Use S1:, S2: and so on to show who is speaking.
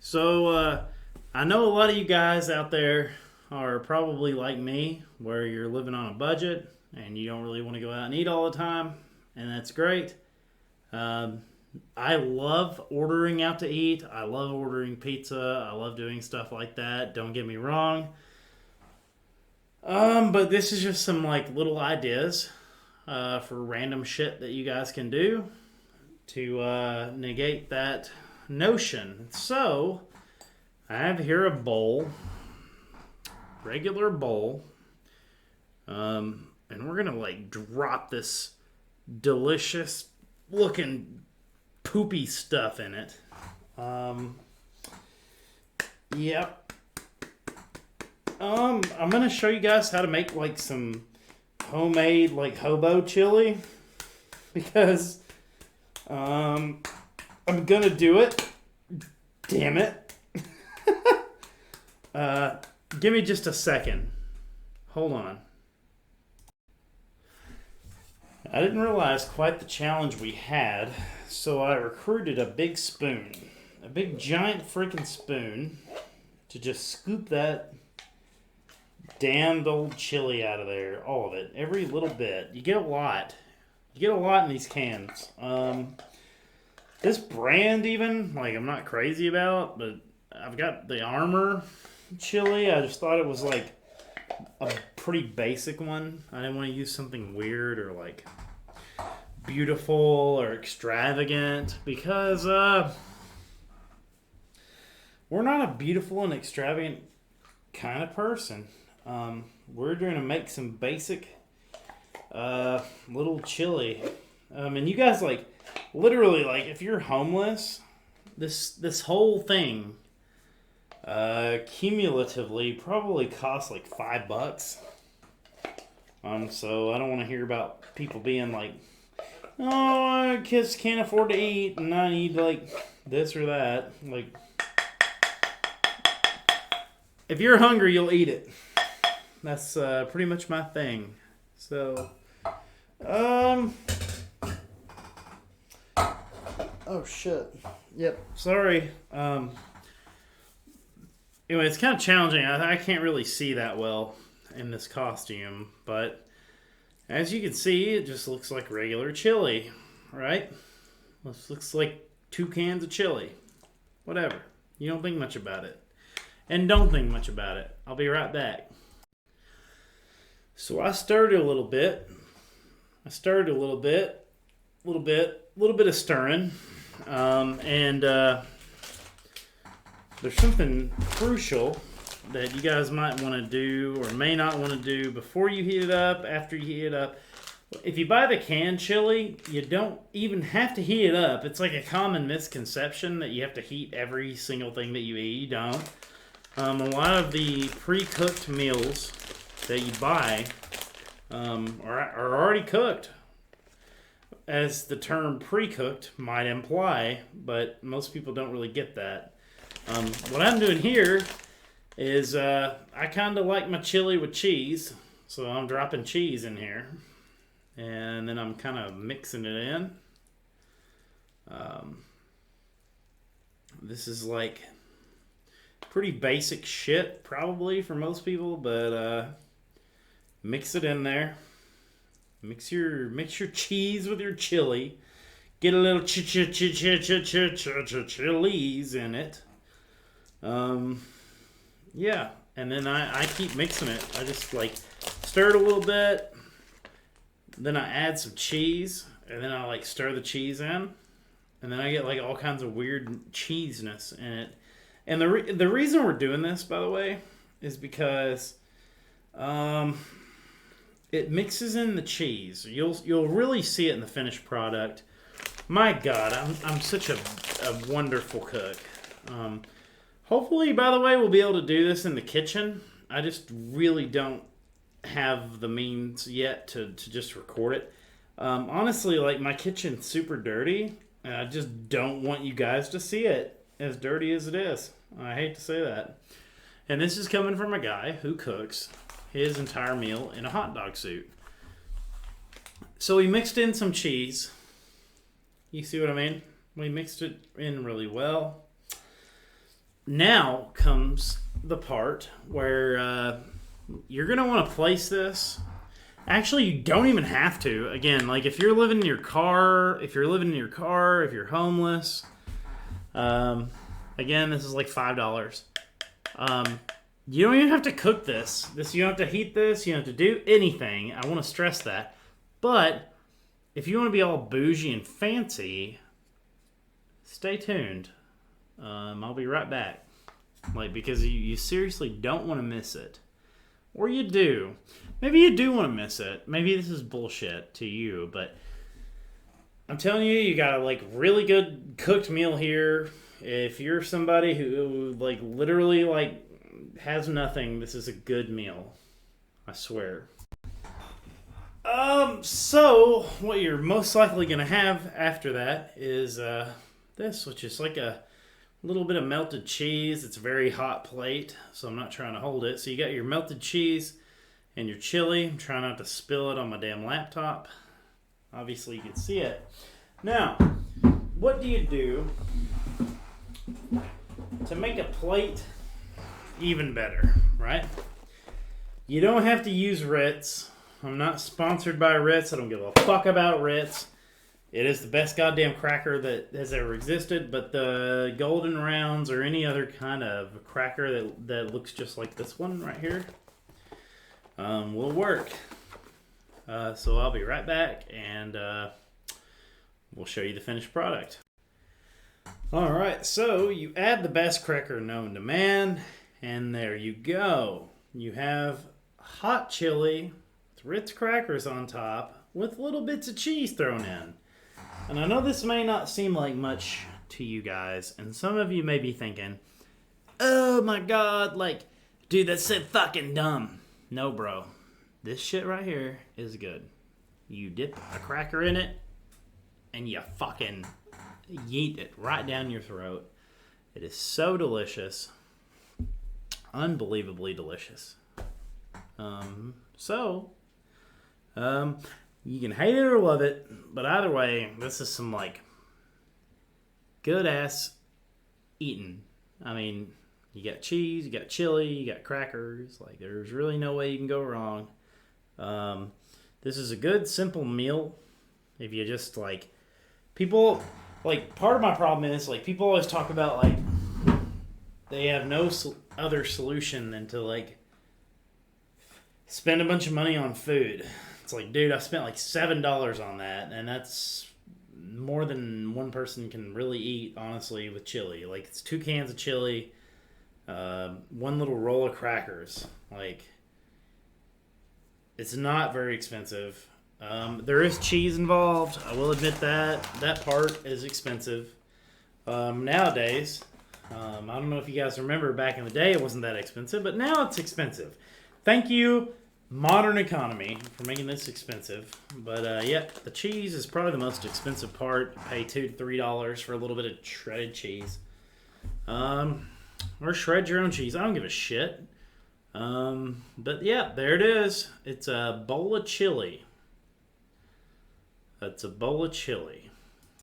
S1: So, I know a lot of you guys out there are probably like me, where you're living on a budget and you don't really want to go out and eat all the time, and that's great. Um, I love ordering out to eat. I love ordering pizza. I love doing stuff like that. Don't get me wrong. But this is just some like little ideas for random shit that you guys can do to negate that notion. So, I have here a bowl, regular bowl, and we're gonna like drop this delicious looking poopy stuff in it. Um, yep. I'm gonna show you guys how to make like some homemade like hobo chili because I'm gonna do it. Damn it. Give me just a second. Hold on. I didn't realize quite the challenge we had, so I recruited a big spoon. A big giant freaking spoon to just scoop that damned old chili out of there. All of it. Every little bit. You get a lot. You get a lot in these cans. This brand even, like I'm not crazy about, but I've got the Armor chili. I just thought it was like a pretty basic one. I didn't want to use something weird or like beautiful or extravagant because we're not a beautiful and extravagant kind of person. We're going to make some basic little chili. And you guys like literally like if you're homeless, this whole thing cumulatively probably costs like $5. So I don't want to hear about people being like, oh, kids can't afford to eat and I need like this or that. Like, if you're hungry, you'll eat it. That's pretty much my thing. So, oh shit. Yep. Sorry. Anyway, it's kind of challenging. I can't really see that well in this costume, but as you can see, it just looks like regular chili, right? This looks like 2 cans of chili. Whatever. You don't think much about it. And don't think much about it. I'll be right back. So I stirred it a little bit. A little bit of stirring. And there's something crucial that you guys might want to do or may not want to do before you heat it up, after you heat it up. If you buy the canned chili, you don't even have to heat it up. It's like a common misconception that you have to heat every single thing that you eat. You don't. A lot of the pre-cooked meals that you buy are already cooked, as the term pre-cooked might imply, but most people don't really get that. What I'm doing here is I kind of like my chili with cheese, so I'm dropping cheese in here, and then I'm kind of mixing it in. This is like pretty basic shit probably for most people, but mix it in there. Mix your cheese with your chili. Get a little chilies in it. Yeah, and then I keep mixing it. I just like stir it a little bit, then I add some cheese, and then I like stir the cheese in, and then I get like all kinds of weird cheesiness in it. And the reason we're doing this, by the way, is because it mixes in the cheese. You'll really see it in the finished product. My God, I'm such a wonderful cook. Hopefully, by the way, we'll be able to do this in the kitchen. I just really don't have the means yet to just record it. Honestly, like my kitchen's super dirty, and I just don't want you guys to see it as dirty as it is. I hate to say that. And this is coming from a guy who cooks his entire meal in a hot dog suit. So we mixed in some cheese. You see what I mean? We mixed it in really well. now comes the part where you're going to want to place this. Actually, you don't even have to. Again, like if you're living in your car, if you're homeless, again, this is like $5. You don't even have to cook this. You don't have to heat this. You don't have to do anything. I want to stress that. But if you want to be all bougie and fancy, stay tuned. I'll be right back. Because you seriously don't want to miss it. Or you do. Maybe you do want to miss it. Maybe this is bullshit to you, but I'm telling you, you got a really good cooked meal here. If you're somebody who literally has nothing, this is a good meal. I swear. So what you're most likely gonna have after that is this, which is like a little bit of melted cheese. It's a very hot plate, so I'm not trying to hold it. So you got your melted cheese and your chili. I'm trying not to spill it on my damn laptop. Obviously you can see it. Now, what do you do to make a plate even better, right? You don't have to use Ritz. I'm not sponsored by Ritz. I don't give a fuck about Ritz. It is the best goddamn cracker that has ever existed, but the Golden Rounds or any other kind of cracker that looks just like this one right here will work. So I'll be right back, and we'll show you the finished product. Alright, so you add the best cracker known to man, and there you go. You have hot chili with Ritz crackers on top with little bits of cheese thrown in. And I know this may not seem like much to you guys, and some of you may be thinking, oh my god, dude, that's so fucking dumb. No, bro. This shit right here is good. You dip a cracker in it, and you fucking yeet it right down your throat. It is so delicious. Unbelievably delicious. You can hate it or love it, but either way, this is some good ass eating. I mean, you got cheese, you got chili, you got crackers. There's really no way you can go wrong. This is a good simple meal. If you just people part of my problem is people always talk about they have no other solution than to spend a bunch of money on food. It's dude, I spent $7 on that, and that's more than one person can really eat, honestly, with chili. It's 2 cans of chili, one little roll of crackers. It's not very expensive. There is cheese involved. I will admit that. That part is expensive. Nowadays, I don't know if you guys remember back in the day it wasn't that expensive, but now it's expensive. Thank you, modern economy, for making this expensive. But yeah, the cheese is probably the most expensive part. You pay $2 to $3 for a little bit of shredded cheese. Or shred your own cheese. I don't give a shit. But yeah, there it is. It's a bowl of chili. That's a bowl of chili.